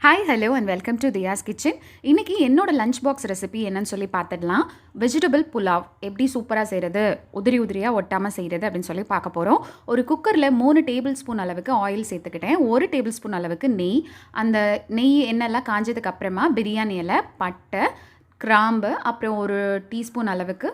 Hi hello and welcome to Diya's kitchen. இன்றைக்கி என்னோடய lunch box recipe என்னன்னு சொல்லி பார்த்துடலாம். வெஜிடபிள் புலாவ் எப்படி சூப்பராக செய்கிறது, உதிரியாக ஒட்டாமல் செய்கிறது அப்படின்னு சொல்லி பார்க்க போகிறோம். ஒரு குக்கரில் 3 டேபிள் ஸ்பூன் அளவுக்கு ஆயில் சேர்த்துக்கிட்டேன். 1 டேபிள் ஸ்பூன் அளவுக்கு நெய். அந்த நெய் எண்ணெய்லாம் காஞ்சதுக்கு அப்புறமா பிரியாணி இலை, பட்டை, கிராம்பு, அப்புறம் 1 டீஸ்பூன் அளவுக்கு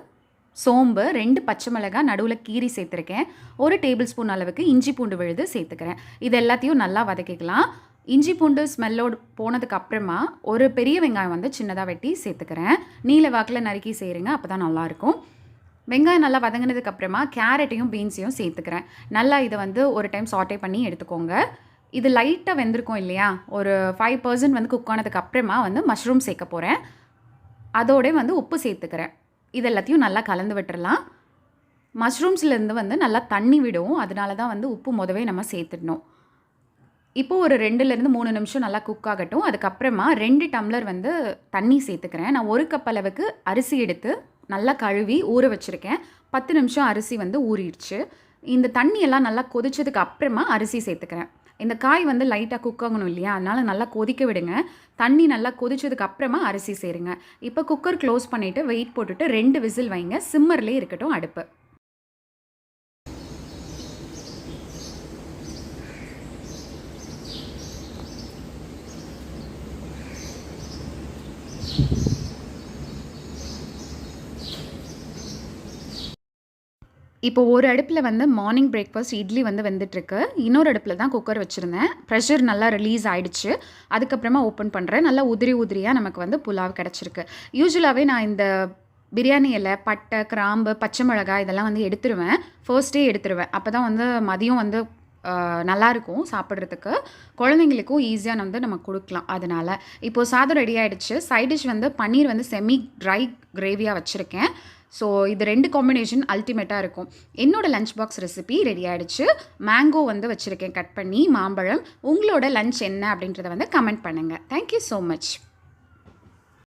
சோம்பு, 2 பச்சை மிளகாய் நடுவில் கீரி சேர்த்துருக்கேன். 1 டேபிள் ஸ்பூன் அளவுக்கு இஞ்சி பூண்டு விழுது சேர்த்துக்கிறேன். இது எல்லாத்தையும் நல்லா வதக்கிக்கலாம். இஞ்சி பூண்டு ஸ்மெல்லோடு போனதுக்கு அப்புறமா ஒரு பெரிய வெங்காயம் வந்து சின்னதாக வெட்டி சேர்த்துக்கிறேன். நீல வாக்கில் நறுக்கி செய்கிறேங்க, அப்போ தான் நல்லாயிருக்கும். வெங்காயம் நல்லா வதங்கினதுக்கு அப்புறமா கேரட்டையும் பீன்ஸையும் சேர்த்துக்கிறேன். நல்லா இதை வந்து ஒரு டைம் சாட்டே பண்ணி எடுத்துக்கோங்க. இது லைட்டாக வெந்திருக்கும் இல்லையா, ஒரு 5% வந்து குக் ஆனதுக்கு அப்புறமா வந்து மஷ்ரூம் சேர்க்க போகிறேன். அதோட வந்து உப்பு சேர்த்துக்கிறேன். இது எல்லாத்தையும் நல்லா கலந்து விட்டுறலாம். மஷ்ரூம்ஸ்லேருந்து வந்து நல்லா தண்ணி விடும், அதனால தான் வந்து உப்பு முதவே நம்ம சேர்த்துடணும். இப்போது ஒரு 2-3 நிமிஷம் நல்லா குக் ஆகட்டும். அதுக்கப்புறமா 2 டம்ளர் வந்து தண்ணி சேர்த்துக்கிறேன். நான் 1 கப் அளவுக்கு அரிசி எடுத்து நல்லா கழுவி ஊற வச்சுருக்கேன். 10 நிமிஷம் அரிசி வந்து ஊறிடுச்சு. இந்த தண்ணியெல்லாம் நல்லா கொதிச்சதுக்கு அப்புறமா அரிசி சேர்த்துக்கிறேன். இந்த காய் வந்து லைட்டாக குக் ஆகணும் இல்லையா, அதனால் நல்லா கொதிக்க விடுங்க. தண்ணி நல்லா கொதிச்சதுக்கு அப்புறமா அரிசி சேருங்க. இப்போ குக்கர் க்ளோஸ் பண்ணிவிட்டு வெயிட் போட்டுட்டு 2 விசில் வைங்க. சிம்மர்லேயே இருக்கட்டும் அடுப்பு. இப்போ ஒரு அடுப்பில் வந்து மார்னிங் பிரேக்ஃபாஸ்ட் இட்லி வந்து வெந்துட்டுருக்கு. இன்னொரு அடுப்பில் தான் குக்கர் வச்சுருந்தேன். ப்ரெஷர் நல்லா ரிலீஸ் ஆகிடுச்சு. அதுக்கப்புறமா ஓப்பன் பண்ணுறேன். நல்லா உதிரியாக நமக்கு வந்து புலாவ் கிடச்சிருக்கு. யூஸ்வலாகவே நான் இந்த பிரியாணி இலை, பட்டை, கிராம்பு, பச்சை மிளகாய் இதெல்லாம் வந்து எடுத்துருவேன். ஃபர்ஸ்ட்டே எடுத்துருவேன். அப்போ தான் வந்து மதியம் வந்து நல்லாயிருக்கும் சாப்பிட்றதுக்கு. குழந்தைங்களுக்கும் ஈஸியாக வந்து நம்ம கொடுக்கலாம். அதனால் இப்போது சாதம் ரெடி ஆகிடுச்சு. சைட் டிஷ் வந்து பன்னீர் வந்து செமி ட்ரை கிரேவியாக வச்சுருக்கேன். ஸோ இது 2 காம்பினேஷன் அல்டிமேட்டாக இருக்கும். என்னோடய லஞ்ச் பாக்ஸ் ரெசிபி ரெடி ஆகிடுச்சு. மேங்கோ வந்து வச்சுருக்கேன் கட் பண்ணி, மாம்பழம். உங்களோட லஞ்ச் என்ன அப்படின்றத வந்து கமெண்ட் பண்ணுங்கள். Thank you so much.